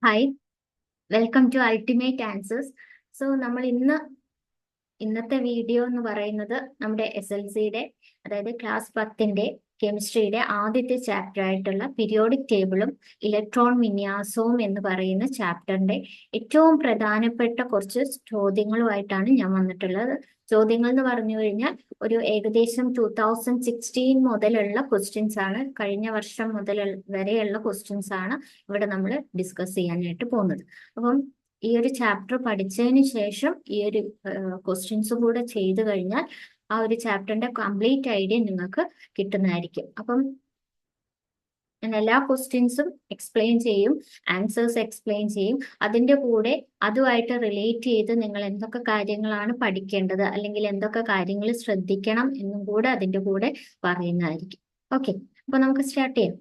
Hi, welcome to ultimate answers. So നമ്മൾ ഇന്നത്തെ video എന്ന് പറയുന്നത് നമ്മുടെ SLCയുടെ അതായത് ക്ലാസ് 10ന്റെ കെമിസ്ട്രിയുടെ ആദ്യത്തെ ചാപ്റ്റർ ആയിട്ടുള്ള പീരിയോഡിക് ടേബിളും ഇലക്ട്രോൺ വിന്യാസവും എന്ന് പറയുന്ന ചാപ്റ്ററിന്റെ ഏറ്റവും പ്രധാനപ്പെട്ട കുറച്ച് ചോദ്യങ്ങളുമായിട്ടാണ് ഞാൻ വന്നിട്ടുള്ളത്. ചോദ്യങ്ങൾ എന്ന് പറഞ്ഞു കഴിഞ്ഞാൽ ഒരു ഏകദേശം 2016 മുതലുള്ള ക്വസ്റ്റ്യൻസ് ആണ്, കഴിഞ്ഞ വർഷം മുതൽ വരെയുള്ള ക്വസ്റ്റ്യൻസ് ആണ് ഇവിടെ നമ്മൾ ഡിസ്കസ് ചെയ്യാനായിട്ട് പോകുന്നത്. അപ്പം ഈ ഒരു ചാപ്റ്റർ പഠിച്ചതിന് ശേഷം ഈ ഒരു ക്വസ്റ്റ്യൻസും കൂടെ ചെയ്തു കഴിഞ്ഞാൽ ആ ഒരു ചാപ്റ്ററിന്റെ കംപ്ലീറ്റ് ഐഡിയ നിങ്ങൾക്ക് കിട്ടുന്നതായിരിക്കും. അപ്പം ഞാൻ എല്ലാ ക്വസ്റ്റ്യൻസും എക്സ്പ്ലെയിൻ ചെയ്യും, ആൻസേഴ്സ് എക്സ്പ്ലെയിൻ ചെയ്യും. അതിന്റെ കൂടെ അതുമായിട്ട് റിലേറ്റ് ചെയ്ത് നിങ്ങൾ എന്തൊക്കെ കാര്യങ്ങളാണ് പഠിക്കേണ്ടത് അല്ലെങ്കിൽ എന്തൊക്കെ കാര്യങ്ങൾ ശ്രദ്ധിക്കണം എന്നും കൂടെ അതിന്റെ കൂടെ പറയുന്നതായിരിക്കും. ഓക്കെ, അപ്പൊ നമുക്ക് സ്റ്റാർട്ട് ചെയ്യാം.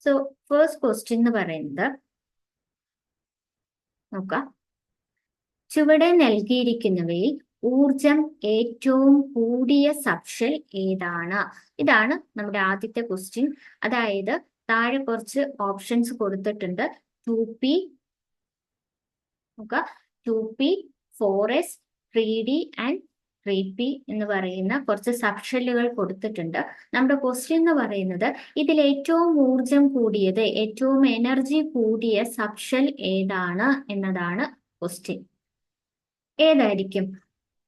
സോ ഫസ്റ്റ് ക്വസ്റ്റ്യൻ എന്ന് പറയുന്നത് നോക്കാം. ചുവടെ നൽകിയിരിക്കുന്നവയിൽ ഊർജം ഏറ്റവും കൂടിയ സബ്ഷെൽ ഏതാണ്? ഇതാണ് നമ്മുടെ ആദ്യത്തെ ക്വസ്റ്റ്യൻ. അതായത് താഴെ കുറച്ച് ഓപ്ഷൻസ് കൊടുത്തിട്ടുണ്ട്. 2p, 2p, 4s, 3d and 3p എന്ന് പറയുന്ന കുറച്ച് സബ്ഷെല്ലുകൾ കൊടുത്തിട്ടുണ്ട്. നമ്മുടെ ക്വസ്റ്റ്യൻ എന്ന് പറയുന്നത് ഇതിൽ ഏറ്റവും ഊർജം കൂടിയത്, ഏറ്റവും എനർജി കൂടിയ സബ്ഷെൽ ഏതാണ് എന്നതാണ് ക്വസ്റ്റ്യൻ. ഏതായിരിക്കും?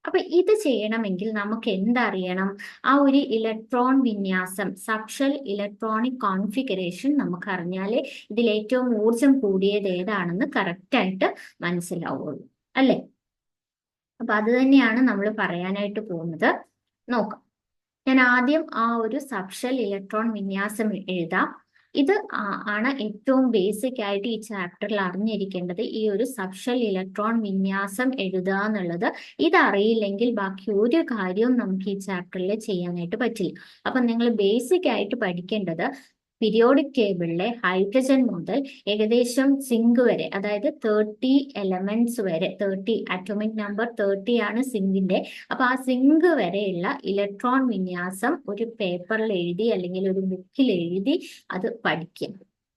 അപ്പൊ ഇത് ചെയ്യണമെങ്കിൽ നമുക്ക് എന്തറിയണം? ആ ഒരു ഇലക്ട്രോൺ വിന്യാസം, സബ്ഷെൽ ഇലക്ട്രോണിക് കോൺഫിഗറേഷൻ നമുക്ക് അറിഞ്ഞാലേ ഇതിൽ ഏറ്റവും ഊർജം കൂടിയത് ഏതാണെന്ന് കറക്റ്റ് ആയിട്ട് മനസ്സിലാവുള്ളൂ, അല്ലെ? അപ്പൊ അത് തന്നെയാണ് നമ്മൾ പറയാനായിട്ട് പോകുന്നത്. നോക്കാം, ഞാൻ ആദ്യം ആ ഒരു സബ്ഷെൽ ഇലക്ട്രോൺ വിന്യാസം എഴുതാം. ഇത് ആണ് ഏറ്റവും ബേസിക് ആയിട്ട് ഈ ചാപ്റ്ററിൽ അറിഞ്ഞിരിക്കേണ്ടത്. ഈ ഒരു സബ്ഷെൽ ഇലക്ട്രോൺ വിന്യാസം എഴുതുക എന്നുള്ളത്, ഇതറിയില്ലെങ്കിൽ ബാക്കി ഒരു കാര്യവും നമുക്ക് ഈ ചാപ്റ്ററിൽ ചെയ്യാനായിട്ട് പറ്റില്ല. അപ്പൊ നിങ്ങൾ ബേസിക് ആയിട്ട് പഠിക്കേണ്ടത് പീരിയോഡിക് ടേബിളിലെ ഹൈഡ്രജൻ മുതൽ ഏകദേശം സിങ്ക് വരെ, അതായത് 30 എലമെന്റ്സ് വരെ, 30 അറ്റോമിക് നമ്പർ 30 ആണ് സിങ്കിന്റെ. അപ്പൊ ആ സിങ്ക് വരെയുള്ള ഇലക്ട്രോൺ വിന്യാസം ഒരു പേപ്പറിൽ എഴുതി അല്ലെങ്കിൽ ഒരു ബുക്കിൽ എഴുതി അത് പഠിക്കും.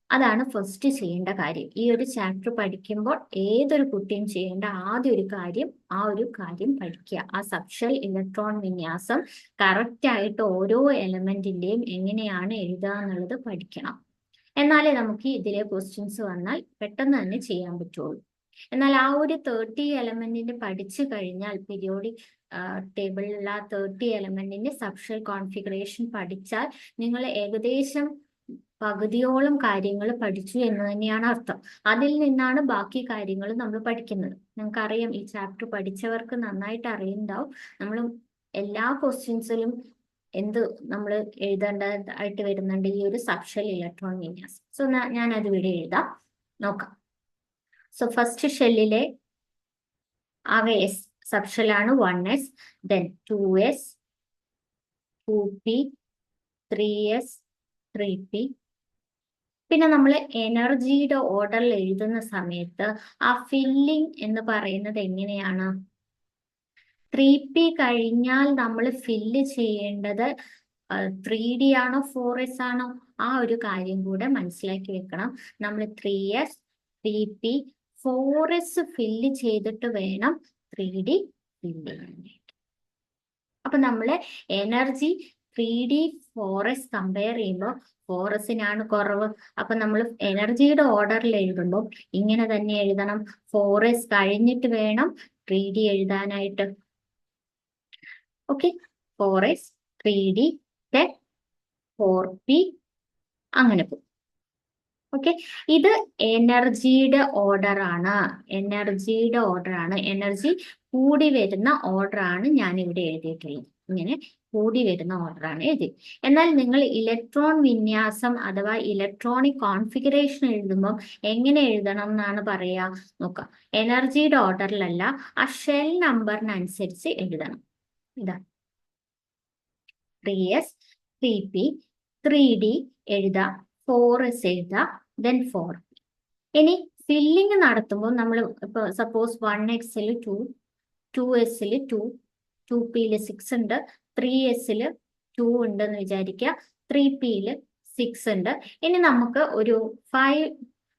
അതാണ് ഫസ്റ്റ് ചെയ്യേണ്ട കാര്യം. ഈ ഒരു ചാപ്റ്റർ പഠിക്കുമ്പോൾ ഏതൊരു കുട്ടിയും ചെയ്യേണ്ട ആദ്യ ഒരു കാര്യം ആ ഒരു കാര്യം പഠിക്കുക. ആ സബ്ഷെൽ ഇലക്ട്രോൺ വിന്യാസം കറക്റ്റ് ആയിട്ട് ഓരോ എലമെന്റിന്റെയും എങ്ങനെയാണ് എഴുതുക എന്നുള്ളത് പഠിക്കണം. എന്നാലേ നമുക്ക് ഇതിലെ ക്വസ്റ്റ്യൻസ് വന്നാൽ പെട്ടെന്ന് തന്നെ ചെയ്യാൻ പറ്റുള്ളൂ. എന്നാൽ ആ ഒരു 30 എലമെന്റിന്റെ പഠിച്ചു കഴിഞ്ഞാൽ, പീരിയോഡിക് ടേബിളിലുള്ള 30 എലമെന്റിന്റെ സബ്ഷെൽ കോൺഫിഗറേഷൻ പഠിച്ചാൽ നിങ്ങൾ ഏകദേശം പകുതിയോളം കാര്യങ്ങൾ പഠിച്ചു എന്ന് തന്നെയാണ് അർത്ഥം. അതിൽ നിന്നാണ് ബാക്കി കാര്യങ്ങൾ നമ്മൾ പഠിക്കുന്നത്. നമുക്കറിയാം, ഈ ചാപ്റ്റർ പഠിച്ചവർക്ക് നന്നായിട്ട് അറിയുന്നുണ്ടാവും. നമ്മൾ എല്ലാ ക്വസ്റ്റ്യൻസിലും നമ്മൾ എഴുതേണ്ടതായിട്ട് വരുന്നുണ്ട് ഈ ഒരു സബ്ഷെൽ ഇലക്ട്രോൺ വിന്യാസം. സോ ഞാൻ അത് ഇവിടെ എഴുതാം, നോക്കാം. സോ ഫസ്റ്റ് ഷെല്ലിലെ ആകെ S സബ്ഷെല്ലാണ് 1s, then 2s, 2p, 3s, 3p. പിന്നെ നമ്മൾ എനർജിയുടെ ഓർഡറിൽ എഴുതുന്ന സമയത്ത് ആ ഫില്ലിംഗ് എന്ന് പറയുന്നത് എങ്ങനെയാണ്? 3p കഴിഞ്ഞാൽ നമ്മൾ ഫില്ല് ചെയ്യേണ്ടത് 3d ആണോ 4s ആണോ? ആ ഒരു കാര്യം കൂടെ മനസ്സിലാക്കി വെക്കണം. നമ്മൾ 3s, 3p, 4s ഫില്ല് ചെയ്തിട്ട് വേണം 3d ഫില്ല് ചെയ്യാനായിട്ട്. അപ്പൊ നമ്മള് എനർജി 3d 4s കമ്പയർ ചെയ്യുമ്പോൾ 4sനാണ് കുറവ്. അപ്പൊ നമ്മൾ എനർജിയുടെ ഓർഡറിൽ എഴുതുമ്പോൾ ഇങ്ങനെ തന്നെ എഴുതണം. 4s കഴിഞ്ഞിട്ട് വേണം 3d എഴുതാനായിട്ട്. ഓക്കെ, 4s, 3d, 4p, അങ്ങനെ പോകും. ഓക്കെ, ഇത് എനർജിയുടെ ഓർഡർ ആണ്. എനർജി കൂടി വരുന്ന ഓർഡർ ആണ് ഞാൻ ഇവിടെ എഴുതിയിട്ടുള്ളത്. ഇങ്ങനെ കൂടി വരുന്ന ഓർഡർ ആണ് എഴുതി. എന്നാൽ നിങ്ങൾ ഇലക്ട്രോൺ വിന്യാസം അഥവാ ഇലക്ട്രോണിക് കോൺഫിഗറേഷൻ എഴുതുമ്പോൾ എങ്ങനെ എഴുതണം എന്നാണ് പറയാ? നോക്കാം, എനർജിയുടെ ഓർഡറിലല്ല, ആ ഷെൽ നമ്പറിനനുസരിച്ച് എഴുതണം. ഇതാ 3s, 3p, 3d എഴുതാം, 4s എഴുതാം, ദെൻ 4. ഇനി ഫില്ലിംഗ് നടത്തുമ്പോൾ നമ്മൾ ഇപ്പൊ സപ്പോസ് 1x-ൽ 2, 2s-ൽ 2, 2p-ൽ 6 ഉണ്ട്, 3s-ൽ 2 ഉണ്ടെന്ന് വിചാരിക്കുക, 3p-യിൽ 6 ഉണ്ട്. ഇനി നമുക്ക് ഒരു 5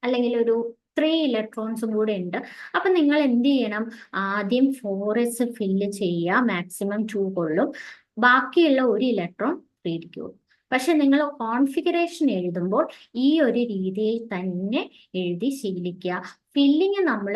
അല്ലെങ്കിൽ ഒരു 3 ഇലക്ട്രോൺസും കൂടെ ഉണ്ട്. അപ്പൊ നിങ്ങൾ എന്ത് ചെയ്യണം? ആദ്യം 4s ഫില്ല് ചെയ്യുക, മാക്സിമം 2 കൊള്ളും. ബാക്കിയുള്ള ഒരു ഇലക്ട്രോൺ 3d കൊള്ളും. പക്ഷെ നിങ്ങൾ കോൺഫിഗറേഷൻ എഴുതുമ്പോൾ ഈ ഒരു രീതിയിൽ തന്നെ എഴുതി ശീലിക്കുക. ഫില്ലിങ് നമ്മൾ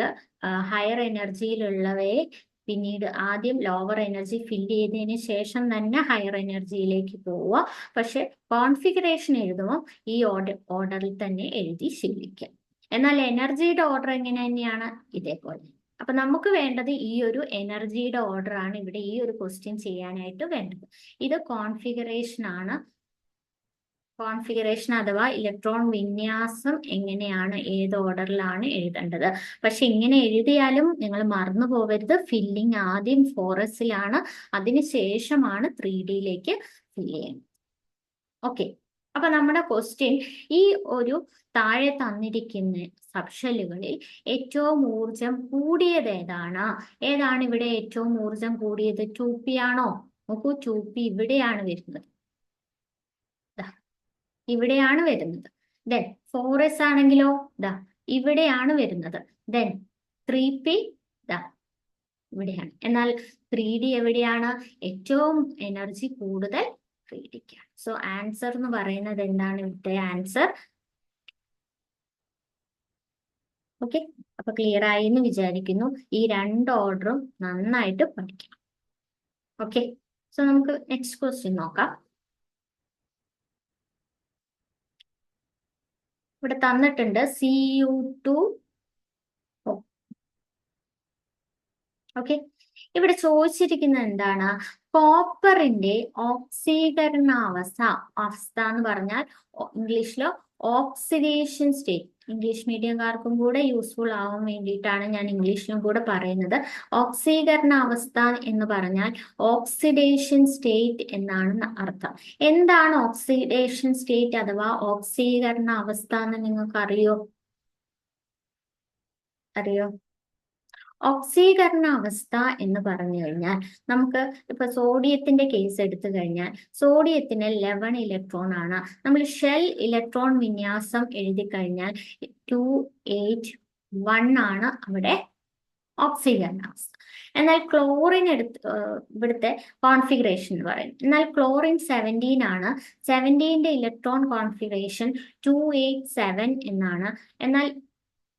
ഹയർ എനർജിയിലുള്ളവയെ പിന്നീട് ആദ്യം ലോവർ എനർജി ഫില്ല് ചെയ്തതിന് ശേഷം തന്നെ ഹയർ എനർജിയിലേക്ക് പോവുക. പക്ഷെ കോൺഫിഗറേഷൻ എഴുതുമ്പോൾ ഈ ഓർഡറിൽ തന്നെ എഴുതി ശീലിക്കുക. എന്നാൽ എനർജിയുടെ ഓർഡർ എങ്ങനെ തന്നെയാണ്? ഇതേപോലെ. അപ്പൊ നമുക്ക് വേണ്ടത് ഈ ഒരു എനർജിയുടെ ഓർഡർ ആണ് ഇവിടെ ഈ ഒരു ക്വസ്റ്റ്യൻ ചെയ്യാനായിട്ട് വേണ്ടത്. ഇത് കോൺഫിഗറേഷൻ ആണ്. കോൺഫിഗറേഷൻ അഥവാ ഇലക്ട്രോൺ വിന്യാസം എങ്ങനെയാണ്, ഏത് ഓർഡറിലാണ് എഴുതേണ്ടത്. പക്ഷെ ഇങ്ങനെ എഴുതിയാലും നിങ്ങൾ മറന്നു പോകരുത്, ഫില്ലിംഗ് ആദ്യം 4sലാണ്, അതിനുശേഷമാണ് 3d-യിലേക്ക് ഫില്ല് ചെയ്യുന്നത്. ഓക്കെ. അപ്പൊ നമ്മുടെ ക്വസ്റ്റ്യൻ ഈ ഒരു താഴെ തന്നിരിക്കുന്ന സബ്ഷെല്ലുകളിൽ ഏറ്റവും ഊർജം കൂടിയത് ഏതാണ്? ഏതാണ് ഇവിടെ ഏറ്റവും ഊർജം കൂടിയത്? 2p ആണോ? നോക്കൂ, 2p ഇവിടെയാണ് വരുന്നത്, ഇവിടെയാണ് വരുന്നത്. ദെൻ 4s ആണെങ്കിലോ ദാ ഇവിടെയാണ് വരുന്നത്. ദെൻ 3p ദാ ഇവിടെയാണ്. എന്നാൽ 3d എവിടെയാണ്? ഏറ്റവും എനർജി കൂടുതൽ 3dക്കാണ്. സോ ആൻസർ എന്ന് പറയുന്നത് എന്താണ്? ഇവിടുത്തെ ആൻസർ. ഓക്കെ, അപ്പൊ ക്ലിയർ ആയി എന്ന് വിചാരിക്കുന്നു. ഈ രണ്ട് ഓർഡറും നന്നായിട്ട് പഠിക്കണം. ഓക്കെ, സോ നമുക്ക് നെക്സ്റ്റ് ക്വസ്റ്റ്യൻ നോക്കാം. ഇവിടെ തന്നിട്ടുണ്ട് Cu2. ഓക്കെ, ഇവിടെ ചോദിച്ചിരിക്കുന്നത് എന്താണ്? കോപ്പറിന്റെ ഓക്സീകരണാവസ്ഥ. അവസ്ഥ എന്ന് പറഞ്ഞാൽ ഇംഗ്ലീഷിലോ ഓക്സിഡേഷൻ സ്റ്റേറ്റ്. ഇംഗ്ലീഷ് മീഡിയംകാർക്കും കൂടെ യൂസ്ഫുൾ ആവാൻ വേണ്ടിയിട്ടാണ് ഞാൻ ഇംഗ്ലീഷിലും കൂടെ പറയുന്നത്. ഓക്സീകരണ അവസ്ഥ എന്ന് പറഞ്ഞാൽ ഓക്സിഡേഷൻ സ്റ്റേറ്റ് എന്നാണ് അർത്ഥം. എന്താണ് ഓക്സിഡേഷൻ സ്റ്റേറ്റ് അഥവാ ഓക്സീകരണ അവസ്ഥ എന്ന് നിങ്ങൾക്ക് അറിയോ? ഓക്സീകരണ അവസ്ഥ എന്ന് പറഞ്ഞു കഴിഞ്ഞാൽ നമുക്ക് ഇപ്പൊ സോഡിയത്തിന്റെ കേസ് എടുത്തു കഴിഞ്ഞാൽ സോഡിയത്തിന് 11 ഇലക്ട്രോൺ ആണ്. നമ്മൾ ഷെൽ ഇലക്ട്രോൺ വിന്യാസം എഴുതി കഴിഞ്ഞാൽ 281 ആണ് അവിടെ ഓക്സീകരണ അവസ്ഥ. എന്നാൽ ക്ലോറിൻ ഇവിടുത്തെ കോൺഫിഗറേഷൻ എന്ന് പറയുന്നത്. എന്നാൽ ക്ലോറിൻ 17 ആണ്. 17ന്റെ ഇലക്ട്രോൺ കോൺഫിഗറേഷൻ 287 എന്നാണ്. എന്നാൽ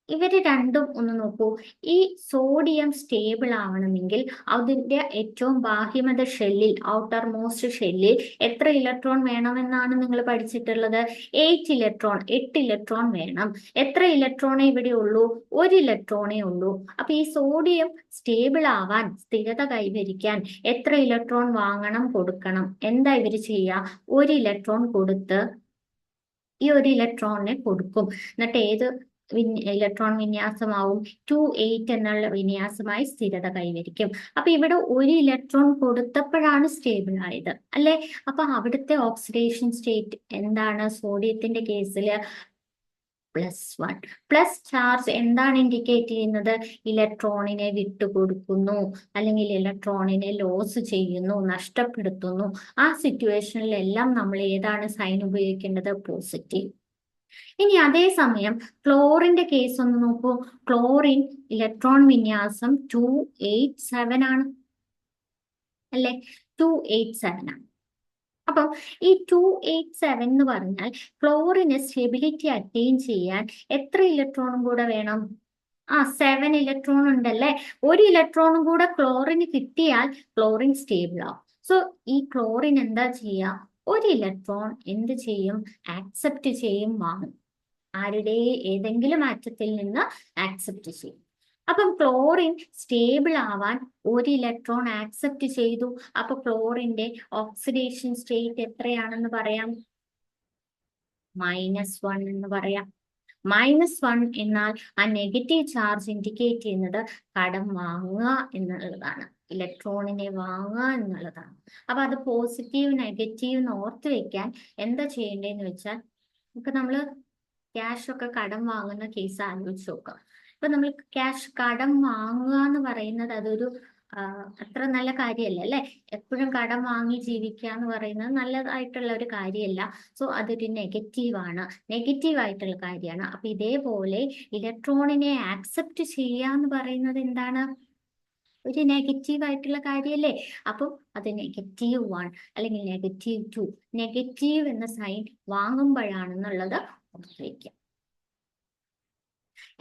ഇവര് രണ്ടും ഒന്ന് നോക്കൂ. ഈ സോഡിയം സ്റ്റേബിൾ ആവണമെങ്കിൽ അതിന്റെ ഏറ്റവും ബാഹ്യമത ഷെല്ലിൽ, ഔട്ടർ മോസ്റ്റ് ഷെല്ലിൽ എത്ര ഇലക്ട്രോൺ വേണമെന്നാണ് നിങ്ങൾ പഠിച്ചിട്ടുള്ളത്? 8 ഇലക്ട്രോൺ വേണം. എത്ര ഇലക്ട്രോണേ ഇവിടെ ഉള്ളൂ? 1 ഇലക്ട്രോണേ ഉള്ളൂ. അപ്പൊ ഈ സോഡിയം സ്റ്റേബിൾ ആവാൻ, സ്ഥിരത കൈവരിക്കാൻ എത്ര ഇലക്ട്രോൺ വാങ്ങണം, കൊടുക്കണം? എന്താ ഇവര് ചെയ്യുക? 1 ഇലക്ട്രോൺ കൊടുത്ത് ഈ 1 ഇലക്ട്രോണിനെ കൊടുക്കും. എന്നിട്ട് ഏത് ഇലക്ട്രോൺ വിന്യാസമാവും? 28 എന്നുള്ള വിന്യാസമായി സ്ഥിരത കൈവരിക്കും. അപ്പൊ ഇവിടെ 1 ഇലക്ട്രോൺ കൊടുത്തപ്പോഴാണ് സ്റ്റേബിൾ ആയത്, അല്ലെ? അപ്പൊ അവിടുത്തെ ഓക്സിഡേഷൻ സ്റ്റേറ്റ് എന്താണ്? സോഡിയത്തിന്റെ കേസിൽ +1. പ്ലസ് ചാർജ് എന്താണ് ഇൻഡിക്കേറ്റ് ചെയ്യുന്നത്? ഇലക്ട്രോണിനെ വിട്ടുകൊടുക്കുന്നു, അല്ലെങ്കിൽ ഇലക്ട്രോണിനെ ലോസ് ചെയ്യുന്നു, നഷ്ടപ്പെടുത്തുന്നു. ആ സിറ്റുവേഷനിലെല്ലാം നമ്മൾ ഏതാണ് സൈൻ ഉപയോഗിക്കേണ്ടത്? പോസിറ്റീവ്. ഇനി അതേസമയം ക്ലോറിന്റെ കേസ് ഒന്ന് നോക്കൂ. ക്ലോറിൻ ഇലക്ട്രോൺ വിന്യാസം 287 ആണ്, അല്ലെ? 287 ആണ്. അപ്പം ഈ 287 എന്ന് പറഞ്ഞാൽ ക്ലോറിന് സ്റ്റെബിലിറ്റി അറ്റൈൻ ചെയ്യാൻ എത്ര ഇലക്ട്രോണും കൂടെ വേണം? 7 ഇലക്ട്രോൺ ഉണ്ടല്ലേ. 1 ഇലക്ട്രോണും കൂടെ ക്ലോറിന് കിട്ടിയാൽ ക്ലോറിൻ സ്റ്റേബിൾ ആവും. സോ ഈ ക്ലോറിൻ എന്താ ചെയ്യുക? 1 ഇലക്ട്രോൺ എന്ത് ചെയ്യും? ആക്സെപ്റ്റ് ചെയ്യും, വാങ്ങും. ആരുടെ? ഏതെങ്കിലും ആറ്റത്തിൽ നിന്ന് ആക്സെപ്റ്റ് ചെയ്യും. അപ്പം ക്ലോറിൻ സ്റ്റേബിൾ ആവാൻ 1 ഇലക്ട്രോൺ ആക്സെപ്റ്റ് ചെയ്തു. അപ്പൊ ക്ലോറിന്റെ ഓക്സിഡേഷൻ സ്റ്റേറ്റ് എത്രയാണെന്ന് പറയാം? -1 എന്ന് പറയാം. -1 എന്നാൽ ആ നെഗറ്റീവ് ചാർജ് ഇൻഡിക്കേറ്റ് ചെയ്യുന്നത് കടം വാങ്ങുക എന്നുള്ളതാണ്, ഇലക്ട്രോണിനെ വാങ്ങുക എന്നുള്ളതാണ്. അപ്പൊ അത് പോസിറ്റീവ് നെഗറ്റീവ് എന്ന് ഓർത്ത് വെക്കാൻ എന്താ ചെയ്യേണ്ടതെന്ന് വെച്ചാൽ, ഇപ്പൊ നമ്മള് ക്യാഷ് ഒക്കെ കടം വാങ്ങുന്ന കേസ് ആലോചിച്ച് നോക്കാം. ഇപ്പൊ നമ്മൾ ക്യാഷ് കടം വാങ്ങുക എന്ന് പറയുന്നത് അതൊരു അത്ര നല്ല കാര്യമല്ല അല്ലെ. എപ്പോഴും കടം വാങ്ങി ജീവിക്കുക എന്ന് പറയുന്നത് നല്ലതായിട്ടുള്ള ഒരു കാര്യമല്ല. സോ അതൊരു നെഗറ്റീവാണ്, നെഗറ്റീവ് ആയിട്ടുള്ള കാര്യമാണ്. അപ്പൊ ഇതേപോലെ ഇലക്ട്രോണിനെ ആക്സെപ്റ്റ് ചെയ്യുക എന്ന് പറയുന്നത് എന്താണ്, ഒരു നെഗറ്റീവ് ആയിട്ടുള്ള കാര്യമല്ലേ. അപ്പം അത് -1 അല്ലെങ്കിൽ -2, നെഗറ്റീവ് എന്ന സൈൻ വാങ്ങുമ്പോഴാണെന്നുള്ളത് ഓർത്തിരിക്കുക.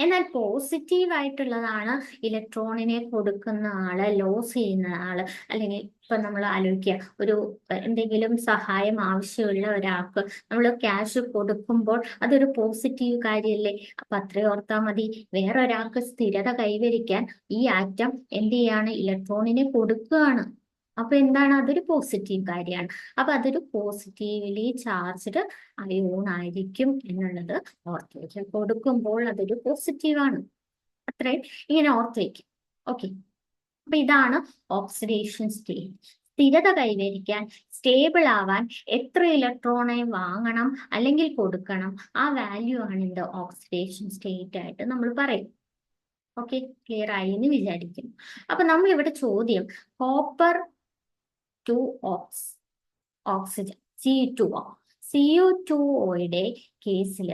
എന്നാൽ പോസിറ്റീവ് ആയിട്ടുള്ളതാണ് ഇലക്ട്രോണിനെ കൊടുക്കുന്ന ആള്, ലോസ് ചെയ്യുന്ന ആള്. അല്ലെങ്കിൽ ഇപ്പൊ നമ്മൾ ആലോചിക്കുക, ഒരു എന്തെങ്കിലും സഹായം ആവശ്യമുള്ള ഒരാൾക്ക് നമ്മൾ ക്യാഷ് കൊടുക്കുമ്പോൾ അതൊരു പോസിറ്റീവ് കാര്യമല്ലേ. അപ്പൊ അത്രയും ഓർത്താൽ മതി. വേറൊരാൾക്ക് സ്ഥിരത കൈവരിക്കാൻ ഈ ആറ്റം എന്ത് ചെയ്യാണ്, ഇലക്ട്രോണിനെ കൊടുക്കുകയാണ്. അപ്പൊ എന്താണ്, അതൊരു പോസിറ്റീവ് കാര്യമാണ്. അപ്പൊ അതൊരു പോസിറ്റീവ്ലി ചാർജ്ഡ് അയോൺ ആയിരിക്കും എന്നുള്ളത് ഓർത്ത് വയ്ക്കുക. കൊടുക്കുമ്പോൾ അതൊരു പോസിറ്റീവാണ്. അത്രയും ഇങ്ങനെ ഓർത്ത് വയ്ക്കും. ഓക്കെ. അപ്പൊ ഇതാണ് ഓക്സിഡേഷൻ സ്റ്റേറ്റ്. സ്ഥിരത കൈവരിക്കാൻ, സ്റ്റേബിൾ ആവാൻ എത്ര ഇലക്ട്രോണെ വാങ്ങണം അല്ലെങ്കിൽ കൊടുക്കണം, ആ വാല്യൂ ആണ് ഇത് ഓക്സിഡേഷൻ സ്റ്റേറ്റ് ആയിട്ട് നമ്മൾ പറയും. ഓക്കെ, ക്ലിയർ ആയി എന്ന് വിചാരിക്കുന്നു. അപ്പൊ നമ്മൾ ഇവിടെ ചോദ്യം കോപ്പർ ടു ഓക്സിജൻ Cu2O, Cu2Oയുടെ കേസിൽ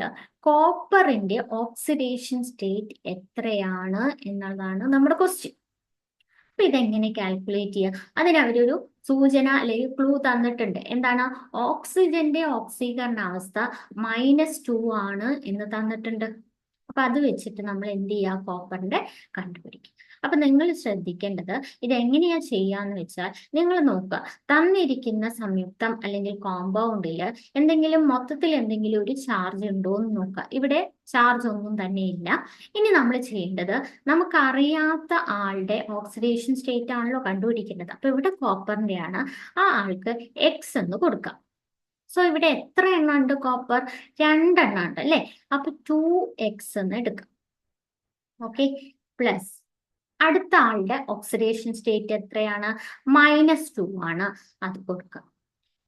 കോപ്പറിന്റെ ഓക്സിഡേഷൻ സ്റ്റേറ്റ് എത്രയാണ് എന്നുള്ളതാണ് നമ്മുടെ ക്വസ്റ്റ്യൻ. അപ്പൊ ഇതെങ്ങനെ കാൽക്കുലേറ്റ് ചെയ്യുക, അതിന് അവരൊരു സൂചന അല്ലെങ്കിൽ ക്ലൂ തന്നിട്ടുണ്ട്. എന്താണ്, ഓക്സിജന്റെ ഓക്സീകരണാവസ്ഥ -2 ആണ് എന്ന് തന്നിട്ടുണ്ട്. അപ്പൊ അത് വെച്ചിട്ട് നമ്മൾ എന്ത് ചെയ്യുക, കോപ്പറിന്റെ കണ്ടുപിടിക്കും. അപ്പൊ നിങ്ങൾ ശ്രദ്ധിക്കേണ്ടത് ഇത് എങ്ങനെയാ ചെയ്യാന്ന് വെച്ചാൽ, നിങ്ങൾ നോക്കുക, തന്നിരിക്കുന്ന സംയുക്തം അല്ലെങ്കിൽ കോമ്പൗണ്ടിൽ മൊത്തത്തിൽ എന്തെങ്കിലും ഒരു ചാർജ് ഉണ്ടോ എന്ന് നോക്കുക. ഇവിടെ ചാർജ് ഒന്നും തന്നെ ഇല്ല. ഇനി നമ്മൾ ചെയ്യേണ്ടത്, നമുക്കറിയാത്ത ആളുടെ ഓക്സിഡേഷൻ സ്റ്റേറ്റ് ആണല്ലോ കണ്ടുപിടിക്കേണ്ടത്. അപ്പൊ ഇവിടെ കോപ്പറിന്റെ ആണ്, ആ ആൾക്ക് എക്സ് എന്ന് കൊടുക്കാം. സോ ഇവിടെ എത്ര എണ്ണം ഉണ്ട്, കോപ്പർ 2 എണ്ണം ഉണ്ട് അല്ലെ. അപ്പൊ 2x എന്ന് എടുക്കാം. ഓക്കെ, പ്ലസ് അടുത്ത ആളുടെ ഓക്സിഡേഷൻ സ്റ്റേറ്റ് എത്രയാണ്, -2 ആണ്, അത് കൊടുക്കാം.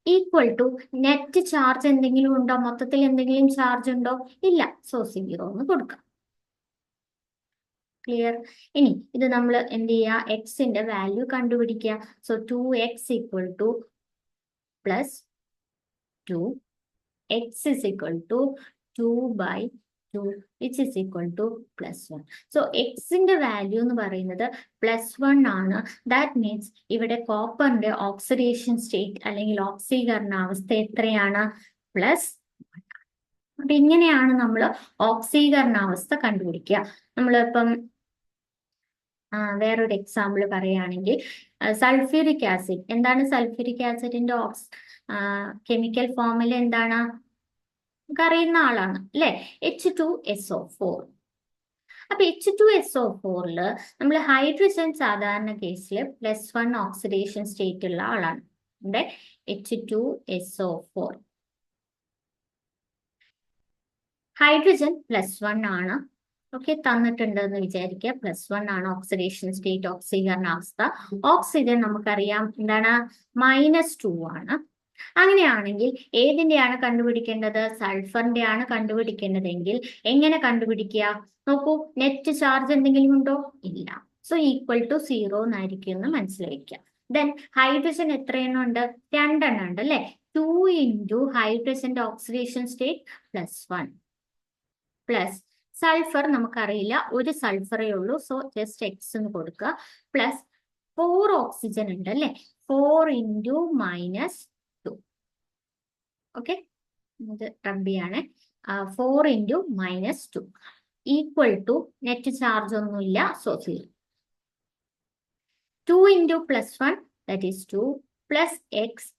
ഈക്വൽ ടു നെറ്റ് ചാർജ് എന്തെങ്കിലും ഉണ്ടോ, മൊത്തത്തിൽ എന്തെങ്കിലും ചാർജ് ഉണ്ടോ, ഇല്ല. സോ 0 എന്ന് കൊടുക്കാം. ക്ലിയർ. ഇനി ഇത് നമ്മൾ എന്ത് ചെയ്യുക, എക്സിന്റെ വാല്യൂ കണ്ടുപിടിക്കുക. So 2x equal to +2, x is equal to 2/2, which is equal to +1. So എക്സിന്റെ വാല്യൂ എന്ന് പറയുന്നത് +1 ആണ്. ദാറ്റ് മീൻസ് ഇവിടെ കോപ്പറിന്റെ ഓക്സിഡേഷൻ സ്റ്റേറ്റ് അല്ലെങ്കിൽ ഓക്സീകരണാവസ്ഥ എത്രയാണ്, +1. അപ്പൊ ഇങ്ങനെയാണ് നമ്മൾ ഓക്സീകരണാവസ്ഥ കണ്ടുപിടിക്കുക. നമ്മളിപ്പം വേറൊരു എക്സാമ്പിൾ പറയുകയാണെങ്കിൽ, സൾഫ്യൂരിക് ആസിഡ്. എന്താണ് സൾഫ്യൂരിക് ആസിഡിന്റെ കെമിക്കൽ ഫോർമുല എന്താണ്, അറിയുന്ന ആളാണ് അല്ലെ, H2SO4. അപ്പൊ H2SO4 നമ്മൾ ഹൈഡ്രജൻ സാധാരണ കേസിൽ +1 ഓക്സിഡേഷൻ സ്റ്റേറ്റ് ഉള്ള ആളാണ്. ഇവിടെ H2SO4 ഹൈഡ്രജൻ +1 ആണ്. ഓക്കെ, തന്നിട്ടുണ്ട് എന്ന് വിചാരിക്കുക. +1 ആണ് ഓക്സിഡേഷൻ സ്റ്റേറ്റ്, ഓക്സീകരണാവസ്ഥ. ഓക്സിജൻ നമുക്കറിയാം എന്താണ്, -2 ആണ്. അങ്ങനെയാണെങ്കിൽ ഏതിന്റെയാണ് കണ്ടുപിടിക്കേണ്ടത്, സൾഫറിന്റെ ആണ് കണ്ടുപിടിക്കേണ്ടതെങ്കിൽ എങ്ങനെ കണ്ടുപിടിക്കുക, നോക്കൂ, നെറ്റ് ചാർജ് എന്തെങ്കിലും ഉണ്ടോ, ഇല്ല. സോ ഈക്വൽ ടു 0 എന്നായിരിക്കും എന്ന് മനസ്സിലാക്കുക. ദെൻ ഹൈഡ്രജൻ എത്ര എണ്ണം ഉണ്ട്, 2 എണ്ണം ഉണ്ട് അല്ലെ. 2 ഇൻറ്റു ഹൈഡ്രജന്റെ ഓക്സിഡേഷൻ സ്റ്റേറ്റ് +1 പ്ലസ് സൾഫർ നമുക്കറിയില്ല, ഒരു സൾഫറേ ഉള്ളൂ. സോ ജസ്റ്റ് എക്സ് എന്ന് കൊടുക്കുക. പ്ലസ് 4 ഓക്സിജൻ ഉണ്ട് അല്ലെ, 4 ഇൻറ്റു -2. ഓക്കെ, ഇത് റബ്ബിയാണ്. 4 into -2 equal to net charge ഒന്നുമില്ല, so 0. 2 into +1 that is 2 plus x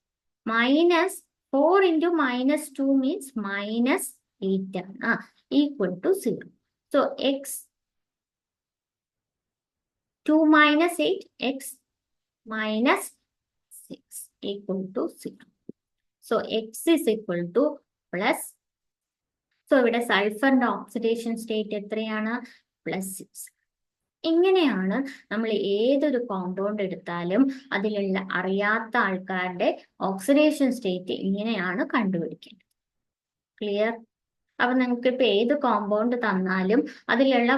minus 4 into -2 means -8 ആണ്, equal to 0. So x 2 - 8, x -6 equal to 0. So x is equal to plus. So ഇവിടെ സൾഫറിന്റെ oxidation state എത്രയാണ്, +6. ഇങ്ങനെയാണ് നമ്മൾ ഏതൊരു compound എടുത്താലും അതിലുള്ള അറിയാത്ത ആൾക്കാരുടെ ഓക്സിഡേഷൻ സ്റ്റേറ്റ് ഇങ്ങനെയാണ് കണ്ടുപിടിക്കേണ്ടത്. ക്ലിയർ. അപ്പൊ നിങ്ങൾക്ക് ഇപ്പൊ ഏത് കോമ്പൗണ്ട് തന്നാലും അതിലുള്ള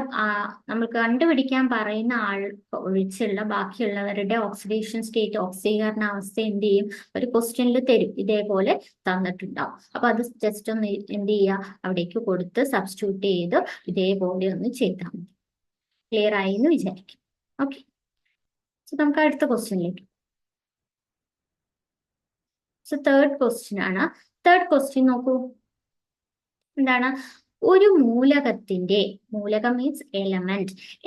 നമുക്ക് കണ്ടുപിടിക്കാൻ പറയുന്ന ആൾ ഒഴിച്ചുള്ള ബാക്കിയുള്ളവരുടെ ഓക്സിഡേഷൻ സ്റ്റേറ്റ്, ഓക്സീകരണ അവസ്ഥ എന്ത് ചെയ്യും, ഒരു ക്വസ്റ്റ്യനിൽ തരും, ഇതേപോലെ തന്നിട്ടുണ്ടാവും. അപ്പൊ അത് ജസ്റ്റ് ഒന്ന് എന്ത് ചെയ്യുക, അവിടേക്ക് കൊടുത്ത് സബ്സ്റ്റിറ്റ്യൂട്ട് ചെയ്ത് ഇതേപോലെ ഒന്ന് ചെയ്താൽ മതി. ക്ലിയർ ആയി എന്ന് വിചാരിക്കും. ഓക്കെ, നമുക്ക് അടുത്ത ക്വസ്റ്റ്യനിലേക്ക്. തേർഡ് ക്വസ്റ്റ്യൻ ആണ്. തേർഡ് ക്വസ്റ്റ്യൻ നോക്കൂ, എന്താണ്, ഒരു മൂലകത്തിന്റെ, മൂലകം മീൻസ്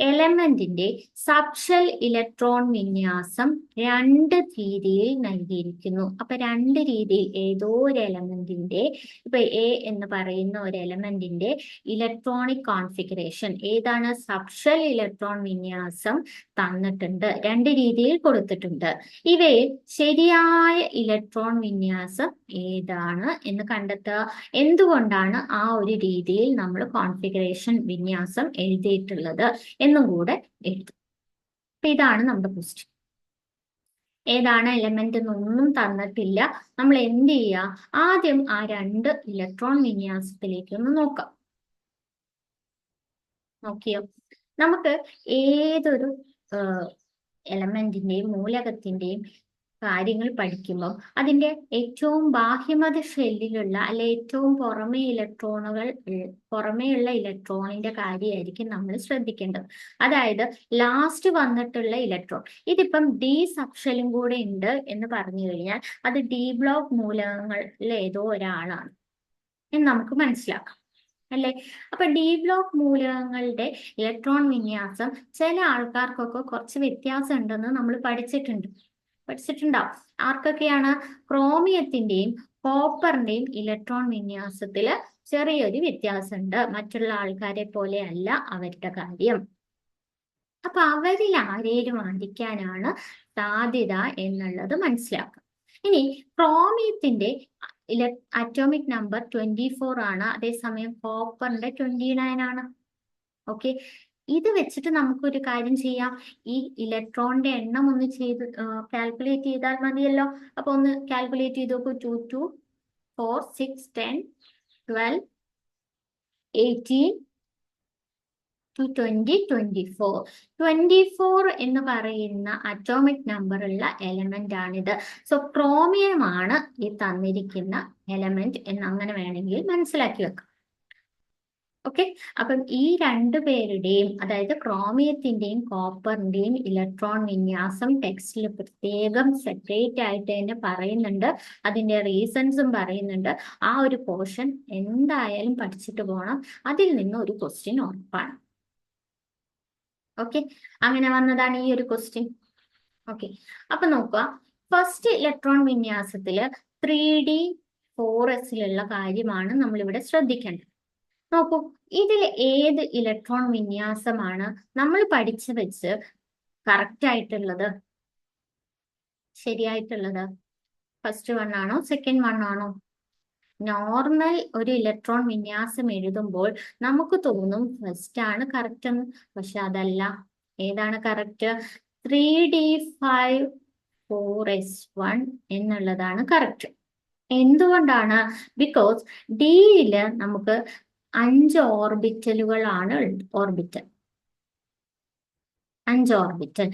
എലമെന്റിന്റെ സബ്ഷെൽ ഇലക്ട്രോൺ വിന്യാസം രണ്ട് രീതിയിൽ നൽകിയിരിക്കുന്നു. അപ്പൊ രണ്ട് രീതിയിൽ ഏതോ ഒരു എലമെന്റിന്റെ, ഇപ്പൊ എ എന്ന് പറയുന്ന ഒരു എലമെന്റിന്റെ ഇലക്ട്രോണിക് കോൺഫിഗറേഷൻ ഏതാണ്, സബ്ഷെൽ ഇലക്ട്രോൺ വിന്യാസം തന്നിട്ടുണ്ട്, രണ്ട് രീതിയിൽ കൊടുത്തിട്ടുണ്ട്. ഇവയിൽ ശരിയായ ഇലക്ട്രോൺ വിന്യാസം ഏതാണ് എന്ന് കണ്ടെത്തുക. എന്തുകൊണ്ടാണ് ആ ഒരു രീതിയിൽ നമ്മൾ കോൺഫിഗറേഷൻ വിന്യാസം എഴുതിയിട്ടുള്ളത് എന്നും കൂടെ എഴുതും. അപ്പൊ ഇതാണ് നമ്മുടെ ക്വസ്റ്റ്യൻ. ഏതാണ് എലമെന്റ് എന്നൊന്നും തന്നിട്ടില്ല. നമ്മൾ എന്ത് ചെയ്യുക, ആദ്യം ആ രണ്ട് ഇലക്ട്രോൺ വിന്യാസത്തിലേക്ക് ഒന്ന് നോക്കാം. നോക്കിയോ, നമുക്ക് ഏതൊരു എലമെന്റിന്റെയും മൂലകത്തിന്റെയും കാര്യങ്ങൾ പഠിക്കുമ്പോൾ അതിന്റെ ഏറ്റവും ബാഹ്യമത ഷെല്ലിലുള്ള അല്ലെ ഏറ്റവും പുറമേയുള്ള ഇലക്ട്രോണിന്റെ കാര്യമായിരിക്കും നമ്മൾ ശ്രദ്ധിക്കേണ്ടത്. അതായത് ലാസ്റ്റ് വന്നിട്ടുള്ള ഇലക്ട്രോൺ, ഇതിപ്പം ഡി സബ്ഷെല്ലും കൂടെ ഉണ്ട് എന്ന് പറഞ്ഞു കഴിഞ്ഞാൽ അത് ഡി ബ്ലോക്ക് മൂലകങ്ങളിൽ ഏതോ ഒരാളാണ് എന്ന് നമുക്ക് മനസ്സിലാക്കാം, അല്ലെ? അപ്പൊ ഡി ബ്ലോക്ക് മൂലകങ്ങളുടെ ഇലക്ട്രോൺ വിന്യാസം ചില ആൾക്കാർക്കൊക്കെ കുറച്ച് വ്യത്യാസം ഉണ്ടെന്ന് നമ്മൾ പഠിച്ചിട്ടുണ്ടാവും. ആർക്കൊക്കെയാണ്? ക്രോമിയത്തിന്റെയും കോപ്പറിന്റെയും ഇലക്ട്രോൺ വിന്യാസത്തില് ചെറിയൊരു വ്യത്യാസമുണ്ട്, മറ്റുള്ള ആൾക്കാരെ പോലെ അല്ല അവരുടെ കാര്യം. അപ്പൊ അവരിൽ ആരേലും ആയിരിക്കാനാണ് സാധ്യത എന്നുള്ളത് മനസ്സിലാക്കുക. ഇനി ക്രോമിയത്തിന്റെ അറ്റോമിക് നമ്പർ 24 ആണ്, അതേസമയം കോപ്പറിന്റെ 29 ആണ്. ഓക്കെ, ഇത് വെച്ചിട്ട് നമുക്കൊരു കാര്യം ചെയ്യാം, ഈ ഇലക്ട്രോണിന്റെ എണ്ണം ഒന്ന് കാൽക്കുലേറ്റ് ചെയ്താൽ മതിയല്ലോ. അപ്പൊ ഒന്ന് കാൽക്കുലേറ്റ് ചെയ്ത് നോക്കൂ. 2 2 4 6 10 12 18 to 20 24 എന്ന് പറയുന്ന അറ്റോമിക് നമ്പർ ഉള്ള എലമെന്റ് ആണിത്. സോ ക്രോമിയമാണ് ഈ തന്നിരിക്കുന്ന എലമെന്റ് എന്ന് അങ്ങനെ വേണമെങ്കിൽ മനസ്സിലാക്കി വെക്കാം. ഓക്കെ, അപ്പം ഈ രണ്ടു പേരുടെയും, അതായത് ക്രോമിയത്തിന്റെയും കോപ്പറിന്റെയും ഇലക്ട്രോൺ വിന്യാസം ടെക്സ്റ്റിൽ പ്രത്യേകം സെപ്പറേറ്റ് ആയിട്ട് തന്നെ പറയുന്നുണ്ട്, അതിന്റെ റീസൺസും പറയുന്നുണ്ട്. ആ ഒരു പോർഷൻ എന്തായാലും പഠിച്ചിട്ട് പോകണം, അതിൽ നിന്ന് ഒരു ക്വസ്റ്റ്യൻ ഉറപ്പാണ്. ഓക്കെ, അങ്ങനെ വന്നതാണ് ഈ ഒരു ക്വസ്റ്റ്യൻ. ഓക്കെ, അപ്പൊ നോക്കുക, ഫസ്റ്റ് ഇലക്ട്രോൺ വിന്യാസത്തില് 3D 4s കാര്യമാണ് നമ്മൾ ഇവിടെ ശ്രദ്ധിക്കേണ്ടത്. നോക്കൂ, ഇതിൽ ഏത് ഇലക്ട്രോൺ വിന്യാസമാണ് നമ്മൾ പഠിച്ചു വെച്ച് കറക്റ്റ് ആയിട്ടുള്ളത്, ശരിയായിട്ടുള്ളത്? ഫസ്റ്റ് വൺ ആണോ സെക്കൻഡ് വൺ ആണോ? നോർമൽ ഒരു ഇലക്ട്രോൺ വിന്യാസം എഴുതുമ്പോൾ നമുക്ക് തോന്നും ഫസ്റ്റ് ആണ് കറക്റ്റ് എന്ന്, പക്ഷെ അതല്ല. ഏതാണ് കറക്റ്റ്? 3D5 4s1 എന്നുള്ളതാണ് കറക്റ്റ്. എന്തുകൊണ്ടാണ്? ബിക്കോസ് ഡിയില് നമുക്ക് 5 ഓർബിറ്റലുകളാണ് ഓർബിറ്റൽ, 5 ഓർബിറ്റൽ.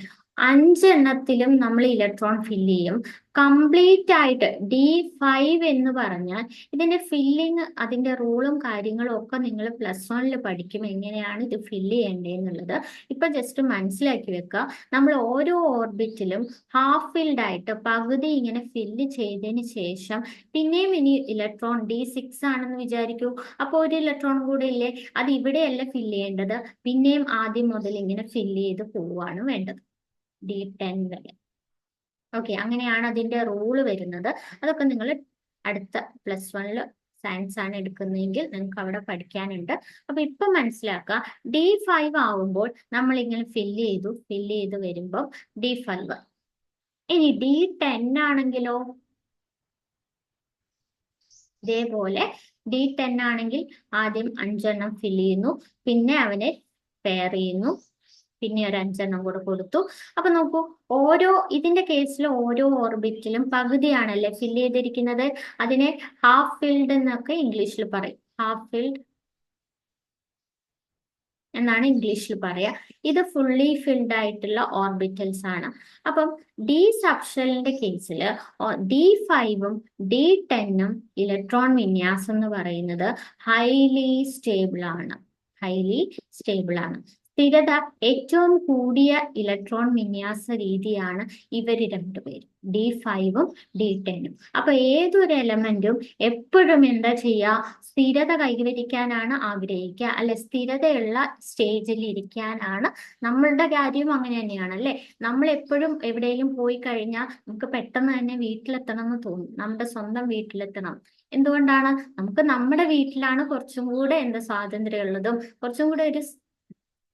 5 എണ്ണത്തിലും നമ്മൾ ഇലക്ട്രോൺ ഫില്ല് ചെയ്യും. കംപ്ലീറ്റ് ആയിട്ട് D5 എന്ന് പറഞ്ഞാൽ ഇതിന്റെ ഫില്ലിങ്, അതിന്റെ റൂളും കാര്യങ്ങളും ഒക്കെ നിങ്ങൾ +1 പഠിക്കും, എങ്ങനെയാണ് ഇത് ഫില്ല് ചെയ്യേണ്ടതെന്നുള്ളത്. ഇപ്പൊ ജസ്റ്റ് മനസ്സിലാക്കി വെക്കുക. നമ്മൾ ഓരോ ഓർബിറ്റിലും ഹാഫ് ഫിൽഡ് ആയിട്ട് പകുതി ഇങ്ങനെ ഫില്ല് ചെയ്തതിന് ശേഷം പിന്നെയും ഇനി ഇലക്ട്രോൺ D6 ആണെന്ന് വിചാരിക്കൂ. അപ്പോൾ ഒരു ഇലക്ട്രോൺ കൂടെ ഇല്ലേ, അത് ഇവിടെയല്ല ഫില്ല് ചെയ്യേണ്ടത്, പിന്നെയും ആദ്യം മുതൽ ഇങ്ങനെ ഫില്ല് ചെയ്ത് പോവുകയാണ് വേണ്ടത്, D10 വരെ. ഓക്കെ, അങ്ങനെയാണ് അതിന്റെ റൂള് വരുന്നത്. അതൊക്കെ നിങ്ങൾ അടുത്ത +1 സയൻസ് ആണ് എടുക്കുന്നതെങ്കിൽ നിങ്ങൾക്ക് അവിടെ പഠിക്കാനുണ്ട്. അപ്പൊ ഇപ്പൊ മനസ്സിലാക്കുക, D5 ആവുമ്പോൾ നമ്മൾ ഇങ്ങനെ ഫില്ല് ചെയ്ത് വരുമ്പോൾ D5. ഇനി D10 ആണെങ്കിലോ, ഇതേപോലെ D10 ആണെങ്കിൽ ആദ്യം 5 എണ്ണം ഫില്ല് ചെയ്യുന്നു, പിന്നെ അവനെ പെയർ ചെയ്യുന്നു, പിന്നെ ഒരു 5 എണ്ണം കൂടെ കൊടുത്തു. അപ്പൊ നോക്കൂ, ഇതിന്റെ കേസിൽ ഓരോ ഓർബിറ്റിലും പകുതിയാണല്ലേ ഫില്ല് ചെയ്തിരിക്കുന്നത്, അതിനെ ഹാഫ് ഫിൽഡ് എന്നൊക്കെ ഇംഗ്ലീഷിൽ പറയും. ഹാഫ് ഫിൽഡ് എന്നാണ് ഇംഗ്ലീഷിൽ പറയാ. ഇത് ഫുള്ളി ഫിൽഡ് ആയിട്ടുള്ള ഓർബിറ്റൽസ് ആണ്. അപ്പം ഡി സബ്ഷെല്ലിന്റെ കേസിൽ D5ഉം D10ഉം ഇലക്ട്രോൺ വിന്യാസം എന്ന് പറയുന്നത് ഹൈലി സ്റ്റേബിൾ ആണ്. ഹൈലി സ്റ്റേബിൾ ആണ്. സ്ഥിരത ഏറ്റവും കൂടിയ ഇലക്ട്രോൺ വിന്യാസ രീതിയാണ് ഇവർ രണ്ടുപേരും, D5ഉം D10ഉം. അപ്പൊ ഏതൊരു എലമെന്റും എപ്പോഴും എന്താ ചെയ്യുക, സ്ഥിരത കൈവരിക്കാനാണ് ആഗ്രഹിക്കുക, അല്ലെ സ്ഥിരതയുള്ള സ്റ്റേജിൽ ഇരിക്കാനാണ്. നമ്മളുടെ കാര്യവും അങ്ങനെ തന്നെയാണ് അല്ലെ. നമ്മൾ എപ്പോഴും എവിടെയെങ്കിലും പോയി കഴിഞ്ഞാൽ നമുക്ക് പെട്ടെന്ന് തന്നെ വീട്ടിലെത്തണം എന്ന് തോന്നും, നമ്മുടെ സ്വന്തം വീട്ടിലെത്തണം. എന്തുകൊണ്ടാണ്? നമുക്ക് നമ്മുടെ വീട്ടിലാണ് കുറച്ചും കൂടെ എന്താ സ്വാതന്ത്ര്യം ഉള്ളതും കുറച്ചും കൂടെ ഒരു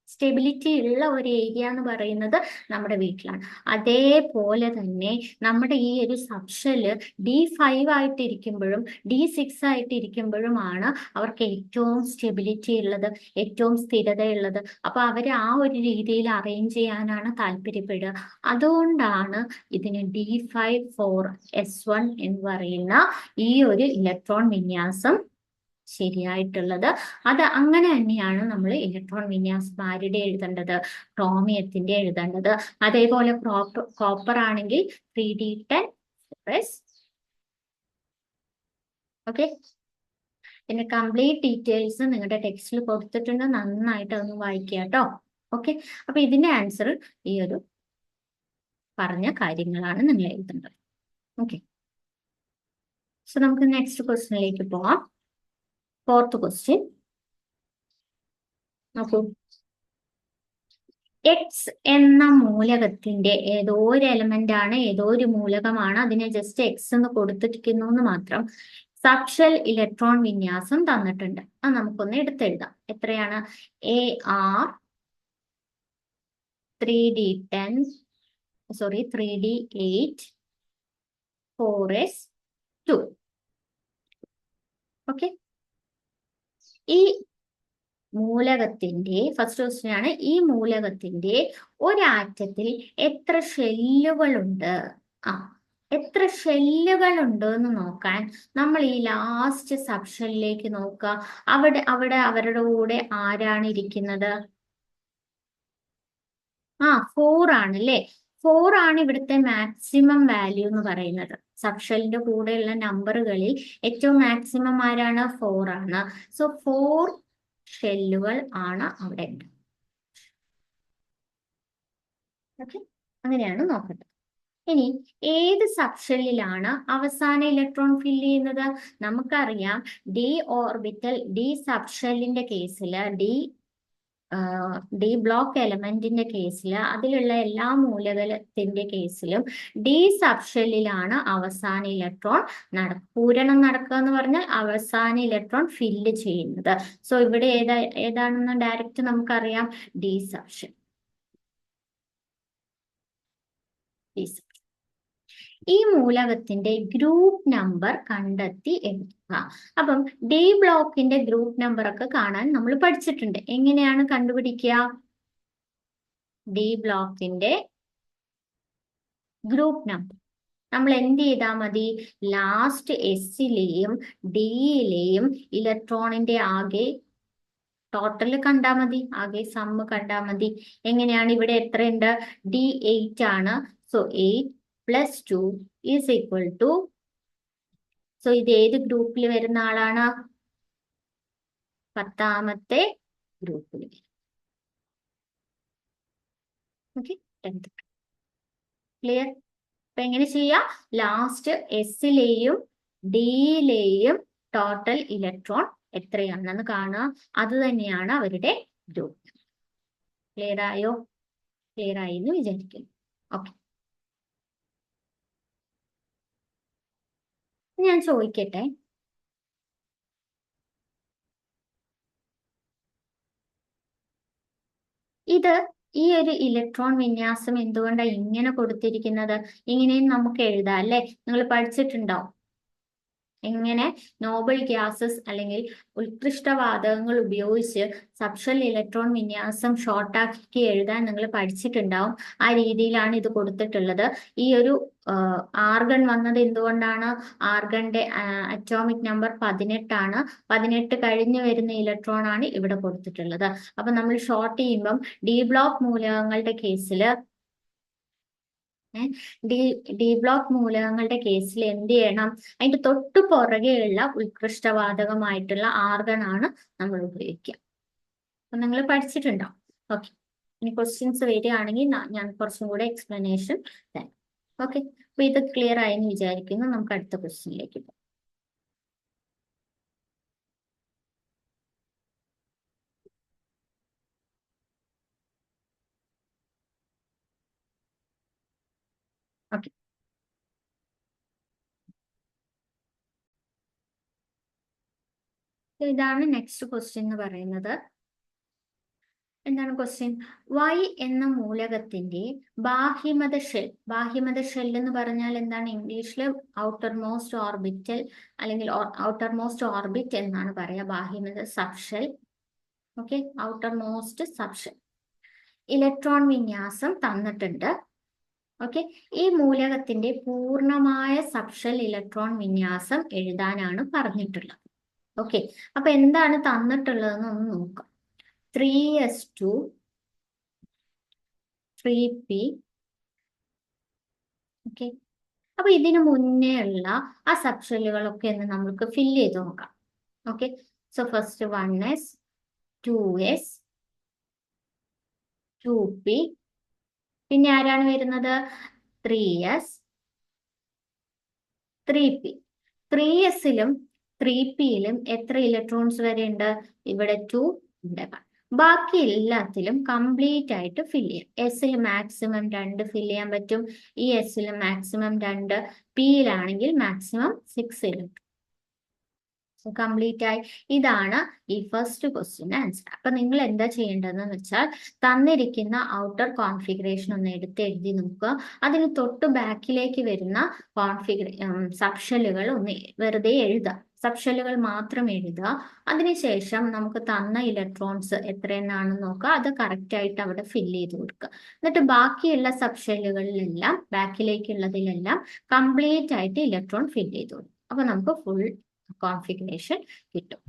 സ്റ്റെബിലിറ്റി ഉള്ള ഒരു ഏരിയ എന്ന് പറയുന്നത് നമ്മുടെ വീട്ടിലാണ്. അതേപോലെ തന്നെ നമ്മുടെ ഈ ഒരു സബ്ഷെല് D5 ആയിട്ടിരിക്കുമ്പോഴും D6 ആയിട്ടിരിക്കുമ്പോഴുമാണ് അവർക്ക് ഏറ്റവും സ്റ്റെബിലിറ്റി ഉള്ളത്, ഏറ്റവും സ്ഥിരതയുള്ളത്. അപ്പൊ അവർ ആ ഒരു രീതിയിൽ അറേഞ്ച് ചെയ്യാനാണ് താല്പര്യപ്പെടുക. അതുകൊണ്ടാണ് ഇതിന് D5 4s1 എന്ന് പറയുന്ന ഈ ഒരു ഇലക്ട്രോൺ വിന്യാസം ശരിയായിട്ടുള്ളത്. അത് അങ്ങനെ തന്നെയാണ് നമ്മൾ ഇലക്ട്രോൺ വിന്യാസം ആരുടെ എഴുതേണ്ടത്, ക്രോമിയത്തിന്റെ എഴുതേണ്ടത്. അതേപോലെ കോപ്പർ ആണെങ്കിൽ 3D10 4s. ഓക്കെ, പിന്നെ കംപ്ലീറ്റ് ഡീറ്റെയിൽസ് നിങ്ങളുടെ ടെക്സ്റ്റിൽ കൊടുത്തിട്ടുണ്ട്, നന്നായിട്ട് അതൊന്ന് വായിക്കുക കേട്ടോ. ഓക്കെ, അപ്പൊ ഇതിന്റെ ആൻസർ ഈ ഒരു പറഞ്ഞ കാര്യങ്ങളാണ് നിങ്ങൾ എഴുതേണ്ടത്. ഓക്കെ, സോ നമുക്ക് നെക്സ്റ്റ് ക്വസ്റ്റ്യനിലേക്ക് പോവാം. ഫോർത്ത് ക്വസ്റ്റ്യൻ നോക്കൂ. എക്സ് എന്ന മൂലകത്തിന്റെ ഏതോ ഒരു എലമെന്റ് ആണ്, ഏതോ ഒരു മൂലകമാണ്, അതിനെ ജസ്റ്റ് എക്സ് എന്ന് കൊടുത്തിരിക്കുന്നു എന്ന് മാത്രം. സബ്ഷെൽ ഇലക്ട്രോൺ വിന്യാസം തന്നിട്ടുണ്ട്. അത് നമുക്കൊന്ന് എടുത്തെഴുതാം. എത്രയാണ്? AR 3D10 3D8 4s2. Okay, ഈ മൂലകത്തിന്റെ ഫസ്റ്റ് ക്വസ്റ്റ്യൻ ആണ്, ഈ മൂലകത്തിന്റെ ഒരാറ്റത്തിൽ എത്ര ഷെല്ലുകളുണ്ട്? എത്ര ഷെല്ലുകൾ ഉണ്ട് എന്ന് നോക്കാൻ നമ്മൾ ഈ ലാസ്റ്റ് സബ്ഷെല്ലിലേക്ക് നോക്കുക. അവിടെ അവരുടെ കൂടെ ആരാണ് ഇരിക്കുന്നത്? 4 ആണ് അല്ലേ. 4 ആണ് ഇവിടുത്തെ മാക്സിമം വാല്യൂ എന്ന് പറയുന്നത്. സബ്ഷെല്ലിന്റെ കൂടെയുള്ള നമ്പറുകളിൽ ഏറ്റവും മാക്സിമം ആരാണ്? 4 ആണ്. സോ 4 ഷെല്ലുകൾ ആണ് അവിടെ ഉണ്ട്. ഓക്കെ, അങ്ങനെയാണ് നോക്കേണ്ടത്. ഇനി ഏത് സബ്ഷെല്ലിലാണ് അവസാന ഇലക്ട്രോൺ ഫില്ല് ചെയ്യുന്നത്? നമുക്കറിയാം ഡി ഓർബിറ്റൽ ഡി സബ്ഷെല്ലിന്റെ കേസിൽ ഡി ബ്ലോക്ക് എലമെന്റിന്റെ കേസിൽ അതിലുള്ള എല്ലാ മൂലകത്തിന്റെ കേസിലും ഡി സബ്ഷെല്ലിലാണ് അവസാന ഇലക്ട്രോൺ പൂരണം നടക്കുക എന്ന് പറഞ്ഞാൽ അവസാന ഇലക്ട്രോൺ ഫില്ല് ചെയ്യുന്നത്. സോ ഇവിടെ ഏതാണെന്ന് ഡയറക്റ്റ് നമുക്കറിയാം, ഡി സബ്ഷെൽ. ഈ മൂലകത്തിന്റെ ഗ്രൂപ്പ് നമ്പർ കണ്ടെത്തി എഴുതുക. അപ്പം ഡി ബ്ലോക്കിന്റെ ഗ്രൂപ്പ് നമ്പർ ഒക്കെ കാണാൻ നമ്മൾ പഠിച്ചിട്ടുണ്ട്. എങ്ങനെയാണ് കണ്ടുപിടിക്കുക? ഡി ബ്ലോക്കിന്റെ ഗ്രൂപ്പ് നമ്പർ നമ്മൾ എന്ത് ചെയ്താൽ മതി? ലാസ്റ്റ് എസിലെയും ഡിയിലെയും ഇലക്ട്രോണിന്റെ ആകെ ടോട്ടൽ കണ്ടാൽ മതി, ആകെ സമ്മ് കണ്ടാൽ മതി. എങ്ങനെയാണ്? ഇവിടെ എത്രയുണ്ട്? D8 ആണ്. സോ 8 + 2 = സോ ഇത് ഏത് ഗ്രൂപ്പിൽ വരുന്ന ആളാണ്? 10ാമത്തെ ഗ്രൂപ്പിൽ. Okay, clear? അപ്പൊ എങ്ങനെ ചെയ്യാം? ലാസ്റ്റ് എസിലെയും ഡിയിലെയും ടോട്ടൽ ഇലക്ട്രോൺ എത്രയാണെന്ന് കാണുക. അത് തന്നെയാണ് അവരുടെ ഗ്രൂപ്പ്. ക്ലിയർ ആയോ? ക്ലിയർ ആയി എന്ന് വിചാരിക്കുന്നു. ഓക്കെ, ഞാൻ ചോദിക്കട്ടെ, ഇത് ഈ ഒരു ഇലക്ട്രോൺ വിന്യാസം എന്തുകൊണ്ടാണ് ഇങ്ങനെ കൊടുത്തിരിക്കുന്നത്? ഇങ്ങനെയും നമുക്ക് എഴുതാം അല്ലെ. നിങ്ങൾ പഠിച്ചിട്ടുണ്ടാവും എങ്ങനെ നോബൽ ഗ്യാസസ് അല്ലെങ്കിൽ ഉത്കൃഷ്ട വാതകങ്ങൾ ഉപയോഗിച്ച് സബ്ഷെൽ ഇലക്ട്രോൺ വിന്യാസം ഷോർട്ടാക്കി എഴുതാൻ നിങ്ങൾ പഠിച്ചിട്ടുണ്ടാവും. ആ രീതിയിലാണ് ഇത് കൊടുത്തിട്ടുള്ളത്. ഈ ഒരു ആർഗൺ വന്നത് എന്തുകൊണ്ടാണ്? ആർഗന്റെ അറ്റോമിക് നമ്പർ 18 18 കഴിഞ്ഞ് വരുന്ന ഇലക്ട്രോൺ ആണ് ഇവിടെ കൊടുത്തിട്ടുള്ളത്. അപ്പൊ നമ്മൾ ഷോർട്ട് ചെയ്യുമ്പം ഡി ബ്ലോക്ക് മൂലകങ്ങളുടെ കേസിൽ ഡി ബ്ലോക്ക് മൂലകങ്ങളുടെ കേസിൽ എന്ത് ചെയ്യണം? അതിന്റെ തൊട്ടു പുറകെയുള്ള ഉത്കൃഷ്ടവാതകമായിട്ടുള്ള ആർഗൺ ആണ് നമ്മൾ ഉപയോഗിക്കുക. അപ്പൊ നിങ്ങൾ പഠിച്ചിട്ടുണ്ടോ? ഓക്കെ, ഇനി ക്വസ്റ്റ്യൻസ് വരികയാണെങ്കിൽ ഞാൻ കുറച്ചും കൂടെ എക്സ്പ്ലനേഷൻ തരാം. ഓക്കെ, അപ്പൊ ഇത് ക്ലിയർ ആയെന്ന് വിചാരിക്കുന്നു. നമുക്ക് അടുത്ത ക്വസ്റ്റ്യനിലേക്ക് പോകാം. ഓക്കെ, ഇതാണ് നെക്സ്റ്റ് ക്വസ്റ്റ്യൻ എന്ന് പറയുന്നത്. എന്താണ് ക്വസ്റ്റ്യൻ? Y എന്ന മൂലകത്തിന്റെ ബാഹ്യമത ഷെൽ എന്ന് പറഞ്ഞാൽ എന്താണ്? ഇംഗ്ലീഷിൽ ഔട്ടർ മോസ്റ്റ് ഓർബിറ്റൽ അല്ലെങ്കിൽ ഔട്ടർ മോസ്റ്റ് ഓർബിറ്റ് എന്നാണ് പറയാ. ബാഹ്യമത subshell. Okay, outermost subshell. Electron വിന്യാസം തന്നിട്ടുണ്ട്. ഓക്കെ, ഈ മൂലകത്തിന്റെ പൂർണ്ണമായ സബ്ഷെൽ ഇലക്ട്രോൺ വിന്യാസം എഴുതാനാണ് പറഞ്ഞിട്ടുള്ളത്. ഓക്കെ, അപ്പൊ എന്താണ് തന്നിട്ടുള്ളതെന്ന് ഒന്ന് നോക്കാം. 3s2 3p. ഓക്കെ, അപ്പൊ ഇതിനു മുന്നേ ഉള്ള ആ സബ്ഷെല്ലുകളൊക്കെ ഒന്ന് നമുക്ക് ഫില്ല് ചെയ്ത് നോക്കാം. Okay, so first 1s 2s 2p, പിന്നെ ആരാണ് വരുന്നത്? 3s 3p. 3sലും 3pയിലും എത്ര ഇലക്ട്രോൺസ് വരെ ഉണ്ട്? ഇവിടെ 2 ഉണ്ട്. ബാക്കി എല്ലാത്തിലും കംപ്ലീറ്റ് ആയിട്ട് ഫില്ല് ചെയ്യാം. എസിൽ മാക്സിമം 2 ഫില്ല് ചെയ്യാൻ പറ്റും. ഈ എസിൽ മാക്സിമം 2, പിയിലാണെങ്കിൽ മാക്സിമം 6 ഇലക്ട്രോൺ. കംപ്ലീറ്റ് ആയി. ഇതാണ് ഈ ഫസ്റ്റ് ക്വസ്റ്റ്യൻ ആൻസർ. അപ്പൊ നിങ്ങൾ എന്താ ചെയ്യേണ്ടതെന്ന് വെച്ചാൽ തന്നിരിക്കുന്ന ഔട്ടർ കോൺഫിഗറേഷൻ ഒന്ന് എഴുതി നോക്കുക. അതിന് തൊട്ട് ബാക്കിലേക്ക് വരുന്ന സബ്ഷെല്ലുകൾ ഒന്ന് വെറുതെ എഴുതുക. സബ്ഷെല്ലുകൾ മാത്രം എഴുതുക. അതിനുശേഷം നമുക്ക് തന്ന ഇലക്ട്രോൺസ് എത്രയെന്നാണെന്ന് നോക്കുക. അത് കറക്റ്റ് ആയിട്ട് അവിടെ ഫില്ല് ചെയ്ത് കൊടുക്കുക. എന്നിട്ട് ബാക്കിയുള്ള സബ്ഷെല്ലുകളിലെല്ലാം ബാക്കിലേക്കുള്ളതിലെല്ലാം കംപ്ലീറ്റ് ആയിട്ട് ഇലക്ട്രോൺ ഫില്ല് ചെയ്ത് കൊടുക്കും. അപ്പൊ നമുക്ക് ഫുൾ കോൺഫിഗറേഷൻ കിട്ടും.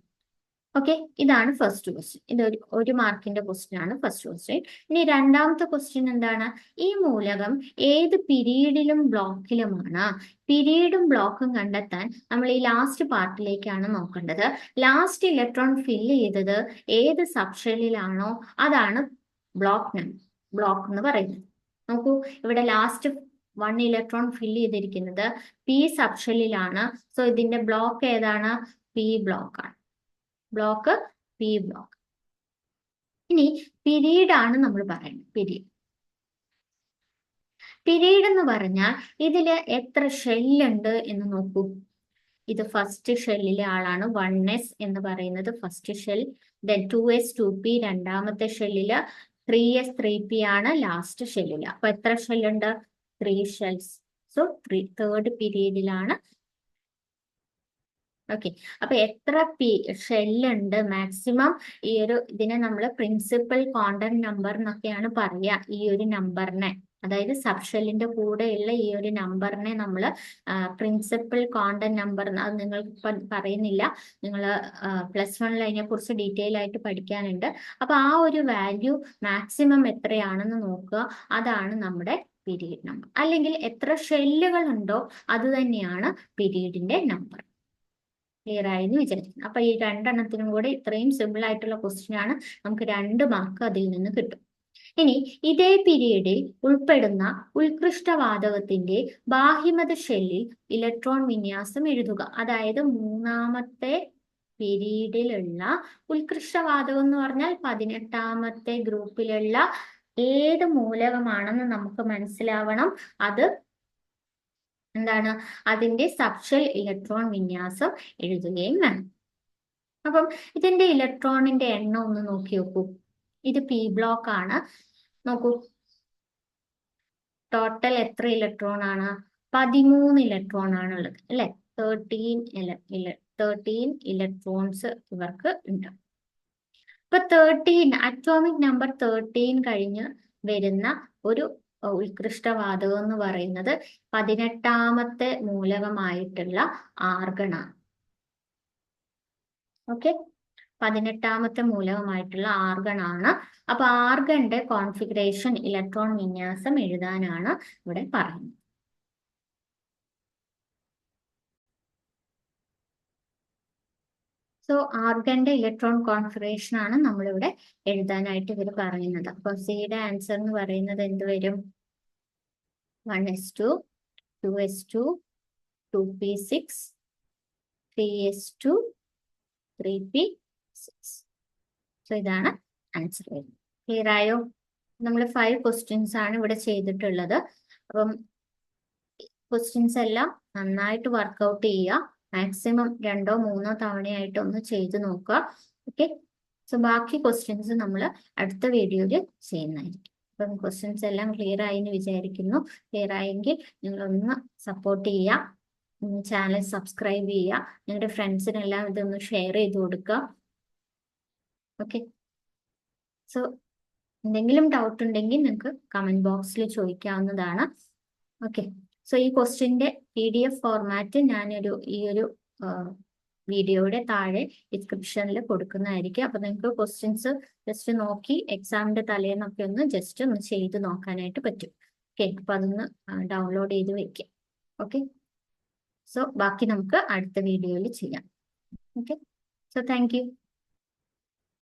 ഓക്കെ, ഇതാണ് ഫസ്റ്റ് ക്വസ്റ്റ്യൻ. ഇത് ഒരു മാർക്കിന്റെ ക്വസ്റ്റ്യൻ ആണ് ഫസ്റ്റ് ക്വസ്റ്റ്യൻ. ഇനി രണ്ടാമത്തെ ക്വസ്റ്റ്യൻ എന്താണ്? ഈ മൂലകം ഏത് പീരീഡിലും ബ്ലോക്കിലുമാണ്? പീരീഡും ബ്ലോക്കും കണ്ടെത്താൻ നമ്മൾ ഈ ലാസ്റ്റ് പാർട്ടിലേക്കാണ് നോക്കേണ്ടത്. ലാസ്റ്റ് ഇലക്ട്രോൺ ഫില്ല് ചെയ്തത് ഏത് സബ്ഷെല്ലിലാണോ അതാണ് ബ്ലോക്ക് എന്ന് പറയുന്നത്. നോക്കൂ, ഇവിടെ ലാസ്റ്റ് 1 ഇലക്ട്രോൺ ഫില്ല് ചെയ്തിരിക്കുന്നത് പി സബ്ഷെല്ലിലാണ്. സോ ഇതിന്റെ ബ്ലോക്ക് ഏതാണ്? പി ബ്ലോക്ക് ആണ്. Block P block. ഇനി പീരീഡ് ആണ് നമ്മൾ പറയുന്നത്. പീരീഡ് എന്ന് പറഞ്ഞാൽ ഇതില് എത്ര ഷെല്ലുണ്ട് എന്ന് നോക്കൂ. ഇത് ഫസ്റ്റ് ഷെല്ലിലെ ആളാണ്. 1s എന്ന് പറയുന്നത് first shell. Then 2s 2p രണ്ടാമത്തെ ഷെല്ലില്. 3s 3p ആണ് ലാസ്റ്റ് ഷെല്ലില്. അപ്പൊ എത്ര ഷെല്ലുണ്ട്? 3 ഷെൽസ്. സോ തേർഡ് പീരീഡിലാണ്. ഓക്കെ, അപ്പൊ എത്ര ഷെല്ലുണ്ട് മാക്സിമം? ഈ ഒരു ഇതിനെ നമ്മൾ പ്രിൻസിപ്പൽ ക്വാണ്ടം നമ്പർ എന്നൊക്കെയാണ് പറയുക. ഈ ഒരു നമ്പറിനെ, അതായത് സബ്ഷെല്ലിന്റെ കൂടെയുള്ള ഈ ഒരു നമ്പറിനെ നമ്മൾ പ്രിൻസിപ്പൽ ക്വാണ്ടം നമ്പർ, അത് നിങ്ങൾക്ക് പറയുന്നില്ല. നിങ്ങൾ +1 അതിനെ കുറിച്ച് ഡീറ്റെയിൽ ആയിട്ട് പഠിക്കാനുണ്ട്. അപ്പൊ ആ ഒരു വാല്യൂ മാക്സിമം എത്രയാണെന്ന് നോക്കുക. അതാണ് നമ്മുടെ പീരീഡ് നമ്പർ. അല്ലെങ്കിൽ എത്ര ഷെല്ലുകൾ ഉണ്ടോ അത് തന്നെയാണ് പീരീഡിന്റെ നമ്പർ. ക്ലിയർ ആയെന്ന് വിചാരിക്കുന്നു. അപ്പൊ ഈ രണ്ടെണ്ണത്തിനും കൂടെ ഇത്രയും സിമ്പിൾ ആയിട്ടുള്ള ക്വസ്റ്റ്യൻ ആണ്. നമുക്ക് 2 മാർക്ക് അതിൽ നിന്ന് കിട്ടും. ഇനി ഇതേ പീരീഡിൽ ഉൾപ്പെടുന്ന ഉത്കൃഷ്ടവാതകത്തിന്റെ ബാഹ്യമത ഷെല്ലിൽ ഇലക്ട്രോൺ വിന്യാസം എഴുതുക. അതായത് മൂന്നാമത്തെ പീരീഡിലുള്ള ഉത്കൃഷ്ടവാതകം എന്ന് പറഞ്ഞാൽ 18ാമത്തെ ഗ്രൂപ്പിലുള്ള ഏത് മൂലകമാണെന്ന് നമുക്ക് മനസ്സിലാവണം. അത് എന്താണ്? അതിന്റെ സബ്ഷെൽ ഇലക്ട്രോൺ വിന്യാസം എഴുതുകയും വേണം. അപ്പം ഇതിന്റെ ഇലക്ട്രോണിന്റെ എണ്ണം ഒന്ന് നോക്കി നോക്കൂ. ഇത് പി ബ്ലോക്ക് ആണ്. നോക്കൂ, ടോട്ടൽ എത്ര ഇലക്ട്രോൺ ആണ്? 13 ഇലക്ട്രോൺ ആണുള്ളത് അല്ലെ? 13 ഇലക്ട്രോൺസ് ഇവർക്ക് ഉണ്ട്. ഇപ്പൊ 13 അറ്റോമിക് നമ്പർ 13 കഴിഞ്ഞ് വരുന്ന ഒരു ഉത്കൃഷ്ടവാതകം എന്ന് പറയുന്നത് 18ാമത്തെ മൂലകമായിട്ടുള്ള ആർഗണാണ്. ഓക്കെ, 18ാമത്തെ മൂലകമായിട്ടുള്ള ആർഗണാണ്. അപ്പൊ ആർഗന്റെ കോൺഫിഗറേഷൻ, ഇലക്ട്രോൺ വിന്യാസം എഴുതാനാണ് ഇവിടെ പറയുന്നത്. സോ ആർഗന്റെ ഇലക്ട്രോൺ കോൺഫിഗറേഷൻ ആണ് നമ്മളിവിടെ എഴുതാനായിട്ട് ഇവർ പറയുന്നത്. അപ്പൊ സിയുടെ ആൻസർ എന്ന് പറയുന്നത് എന്ത് വരും? 1s2, 2s2, 2p6, 3s2, 3p6. So ഇതാണ് ആൻസർ വരുന്നത്. ക്ലിയർ ആയോ? നമ്മൾ 5 ക്വസ്റ്റ്യൻസ് ആണ് ഇവിടെ ചെയ്തിട്ടുള്ളത്. അപ്പം ക്വസ്റ്റ്യൻസ് എല്ലാം നന്നായിട്ട് വർക്ക്ഔട്ട് ചെയ്യുക. മാക്സിമം 2 or 3 തവണയായിട്ട് ഒന്ന് ചെയ്ത് നോക്കുക. ഓക്കെ, സോ ബാക്കി ക്വസ്റ്റ്യൻസ് നമ്മൾ അടുത്ത വീഡിയോയിൽ ചെയ്യുന്നതായിരിക്കും. അപ്പം ക്വസ്റ്റ്യൻസ് എല്ലാം ക്ലിയർ ആയി എന്ന് വിചാരിക്കുന്നു. ക്ലിയർ ആയെങ്കിൽ നിങ്ങളൊന്ന് സപ്പോർട്ട് ചെയ്യുക, ചാനൽ സബ്സ്ക്രൈബ് ചെയ്യുക, നിങ്ങളുടെ ഫ്രണ്ട്സിനെല്ലാം ഇതൊന്ന് ഷെയർ ചെയ്ത് കൊടുക്കുക. ഓക്കെ, സോ എന്തെങ്കിലും ഡൗട്ട് ഉണ്ടെങ്കിൽ നിങ്ങൾക്ക് കമന്റ് ബോക്സിൽ ചോദിക്കാവുന്നതാണ്. ഓക്കെ, സോ ഈ ക്വസ്റ്റ്യന്റെ PDF ഫോർമാറ്റ് ഞാനൊരു ഈ ഒരു വീഡിയോയുടെ താഴെ ഡിസ്ക്രിപ്ഷനിൽ കൊടുക്കുന്നതായിരിക്കും. അപ്പൊ നിങ്ങൾക്ക് ക്വസ്റ്റ്യൻസ് ജസ്റ്റ് നോക്കി എക്സാമിന്റെ തലേന്നൊക്കെ ജസ്റ്റ് ഒന്ന് ചെയ്ത് നോക്കാനായിട്ട് പറ്റും. ഓക്കെ, അപ്പൊ അതൊന്ന് ഡൗൺലോഡ് ചെയ്ത് വെക്കാം. ഓക്കെ, സോ ബാക്കി നമുക്ക് അടുത്ത വീഡിയോയിൽ ചെയ്യാം. Okay, so thank you.